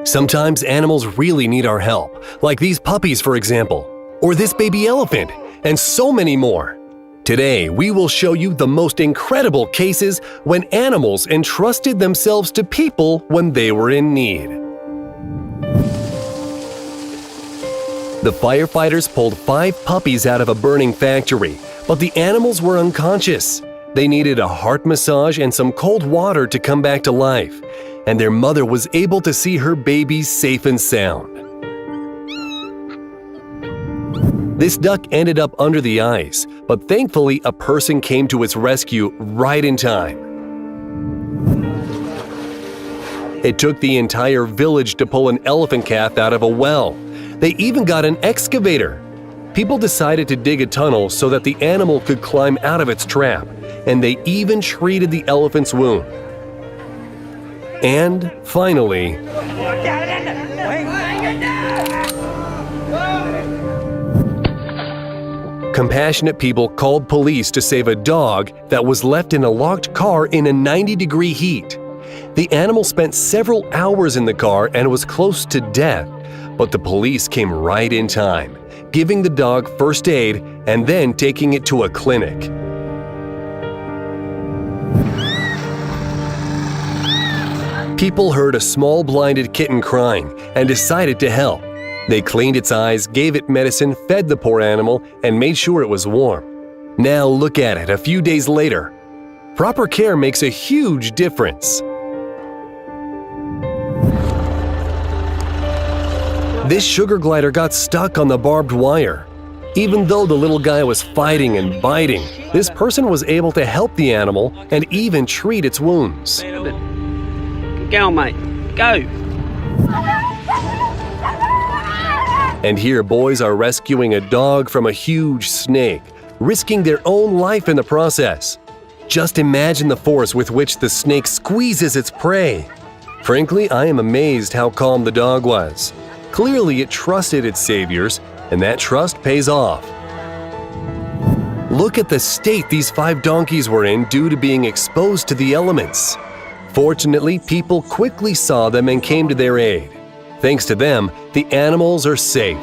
Sometimes animals really need our help, like these puppies, for example, or this baby elephant, and so many more. Today, we will show you the most incredible cases when animals entrusted themselves to people when they were in need. The firefighters pulled 5 puppies out of a burning factory, but the animals were unconscious. They needed a heart massage and some cold water to come back to life, and their mother was able to see her babies safe and sound. This duck ended up under the ice, but thankfully a person came to its rescue right in time. It took the entire village to pull an elephant calf out of a well. They even got an excavator. People decided to dig a tunnel so that the animal could climb out of its trap, and they even treated the elephant's wound. And finally, compassionate people called police to save a dog that was left in a locked car in a 90-degree heat. The animal spent several hours in the car and was close to death, but the police came right in time, giving the dog first aid and then taking it to a clinic. People heard a small blinded kitten crying and decided to help. They cleaned its eyes, gave it medicine, fed the poor animal, and made sure it was warm. Now look at it a few days later. Proper care makes a huge difference. This sugar glider got stuck on the barbed wire. Even though the little guy was fighting and biting, this person was able to help the animal and even treat its wounds. Go, mate. Go. And here boys are rescuing a dog from a huge snake, risking their own life in the process. Just imagine the force with which the snake squeezes its prey. Frankly, I am amazed how calm the dog was. Clearly, it trusted its saviors, and that trust pays off. Look at the state these 5 donkeys were in due to being exposed to the elements. Fortunately, people quickly saw them and came to their aid. Thanks to them, the animals are safe.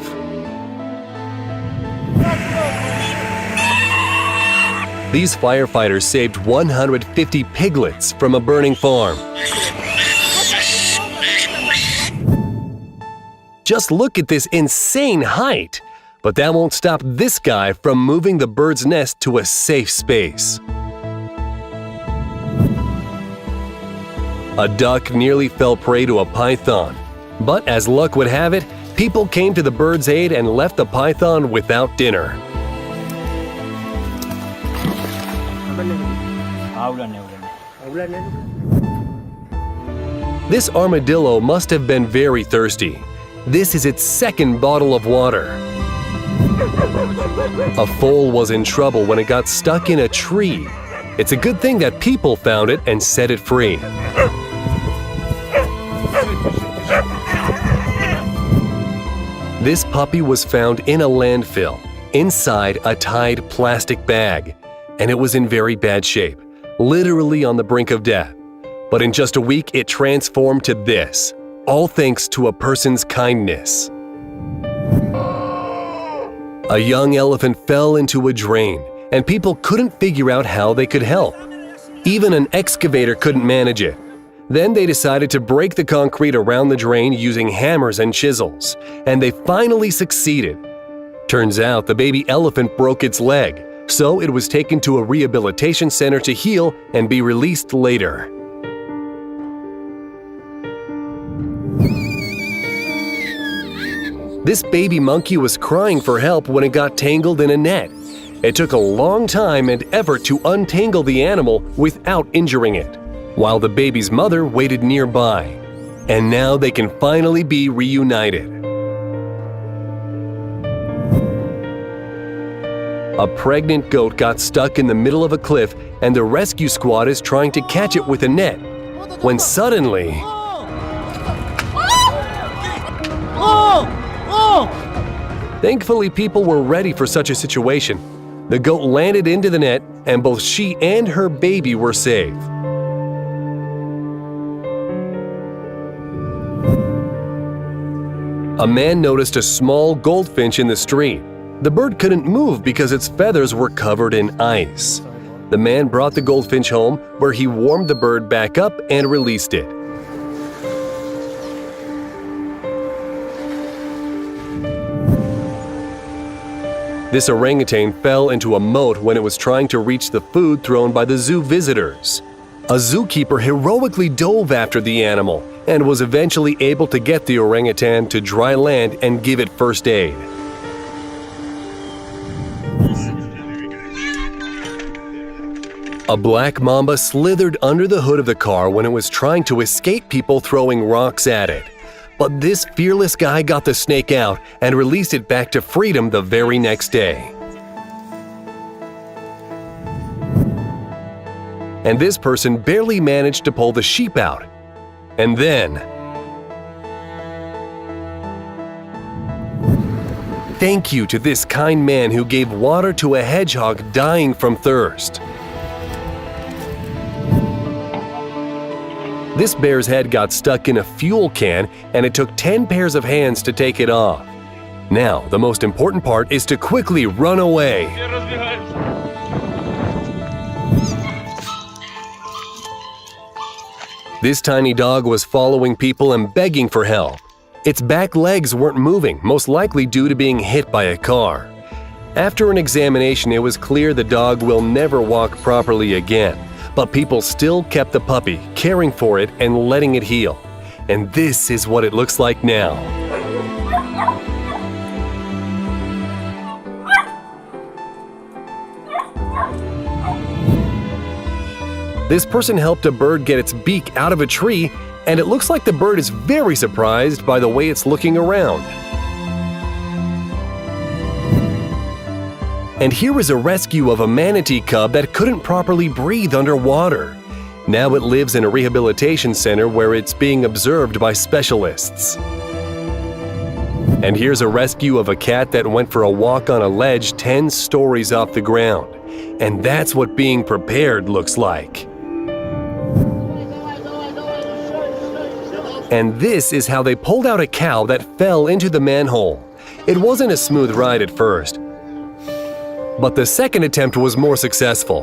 These firefighters saved 150 piglets from a burning farm. Just look at this insane height! But that won't stop this guy from moving the bird's nest to a safe space. A duck nearly fell prey to a python. But as luck would have it, people came to the bird's aid and left the python without dinner. This armadillo must have been very thirsty. This is its 2nd bottle of water. A foal was in trouble when it got stuck in a tree. It's a good thing that people found it and set it free. This puppy was found in a landfill, inside a tied plastic bag, and it was in very bad shape, literally on the brink of death. But in just a week, it transformed to this, all thanks to a person's kindness. A young elephant fell into a drain, and people couldn't figure out how they could help. Even an excavator couldn't manage it. Then they decided to break the concrete around the drain using hammers and chisels, and they finally succeeded. Turns out the baby elephant broke its leg, so it was taken to a rehabilitation center to heal and be released later. This baby monkey was crying for help when it got tangled in a net. It took a long time and effort to untangle the animal without injuring it, while the baby's mother waited nearby. And now they can finally be reunited. A pregnant goat got stuck in the middle of a cliff, and the rescue squad is trying to catch it with a net, when suddenly… Thankfully, people were ready for such a situation. The goat landed into the net, and both she and her baby were saved. A man noticed a small goldfinch in the street. The bird couldn't move because its feathers were covered in ice. The man brought the goldfinch home, where he warmed the bird back up and released it. This orangutan fell into a moat when it was trying to reach the food thrown by the zoo visitors. A zookeeper heroically dove after the animal and was eventually able to get the orangutan to dry land and give it first aid. A black mamba slithered under the hood of the car when it was trying to escape people throwing rocks at it. But this fearless guy got the snake out and released it back to freedom the very next day. And this person barely managed to pull the sheep out. And then, thank you to this kind man who gave water to a hedgehog dying from thirst. This bear's head got stuck in a fuel can, and it took 10 pairs of hands to take it off. Now, the most important part is to quickly run away. This tiny dog was following people and begging for help. Its back legs weren't moving, most likely due to being hit by a car. After an examination, it was clear the dog will never walk properly again. But people still kept the puppy, caring for it and letting it heal. And this is what it looks like now. This person helped a bird get its beak out of a tree, and it looks like the bird is very surprised by the way it's looking around. And here is a rescue of a manatee cub that couldn't properly breathe underwater. Now it lives in a rehabilitation center where it's being observed by specialists. And here's a rescue of a cat that went for a walk on a ledge 10 stories off the ground. And that's what being prepared looks like. And this is how they pulled out a cow that fell into the manhole. It wasn't a smooth ride at first, but the second attempt was more successful.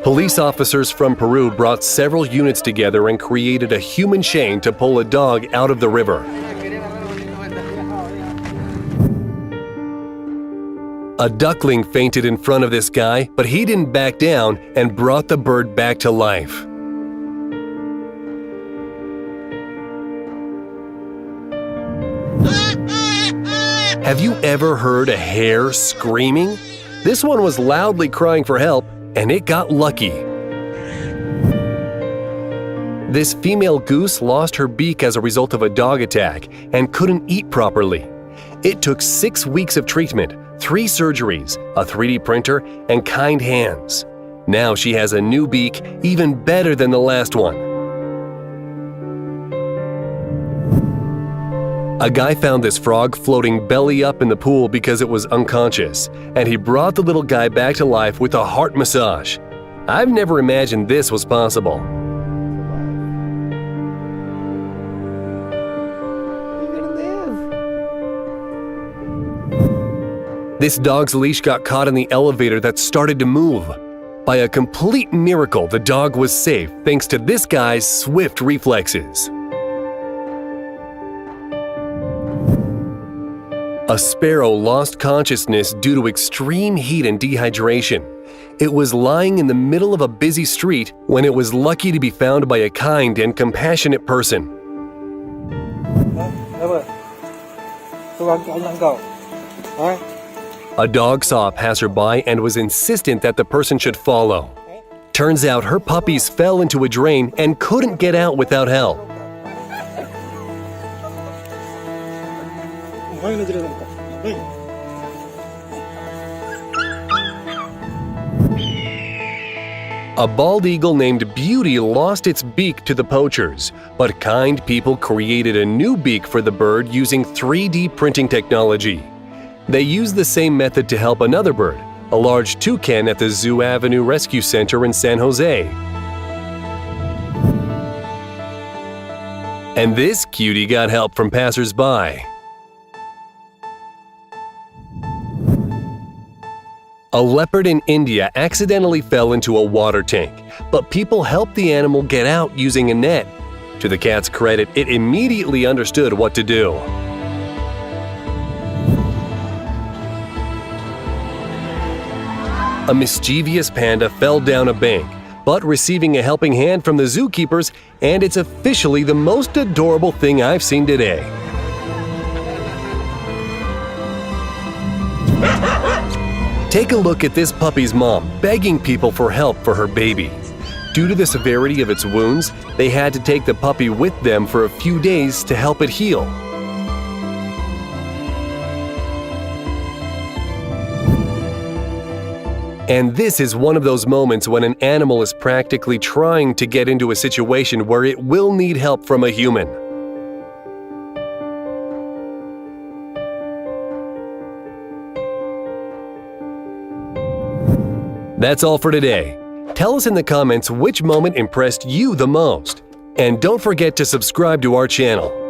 Police officers from Peru brought several units together and created a human chain to pull a dog out of the river. A duckling fainted in front of this guy, but he didn't back down and brought the bird back to life. Have you ever heard a hare screaming? This one was loudly crying for help, and it got lucky. This female goose lost her beak as a result of a dog attack and couldn't eat properly. It took 6 weeks of treatment, 3 surgeries, a 3D printer, and kind hands. Now she has a new beak, even better than the last one. A guy found this frog floating belly up in the pool because it was unconscious, and he brought the little guy back to life with a heart massage. I've never imagined this was possible. This dog's leash got caught in the elevator that started to move. By a complete miracle, the dog was safe thanks to this guy's swift reflexes. A sparrow lost consciousness due to extreme heat and dehydration. It was lying in the middle of a busy street when it was lucky to be found by a kind and compassionate person. A dog saw a passerby and was insistent that the person should follow. Turns out her puppies fell into a drain and couldn't get out without help. A bald eagle named Beauty lost its beak to the poachers, but kind people created a new beak for the bird using 3D printing technology. They used the same method to help another bird, a large toucan at the Zoo Avenue Rescue Center in San Jose. And this cutie got help from passers-by. A leopard in India accidentally fell into a water tank, but people helped the animal get out using a net. To the cat's credit, it immediately understood what to do. A mischievous panda fell down a bank, but receiving a helping hand from the zookeepers, and it's officially the most adorable thing I've seen today. Take a look at this puppy's mom begging people for help for her baby. Due to the severity of its wounds, they had to take the puppy with them for a few days to help it heal. And this is one of those moments when an animal is practically trying to get into a situation where it will need help from a human. That's all for today. Tell us in the comments which moment impressed you the most. And don't forget to subscribe to our channel.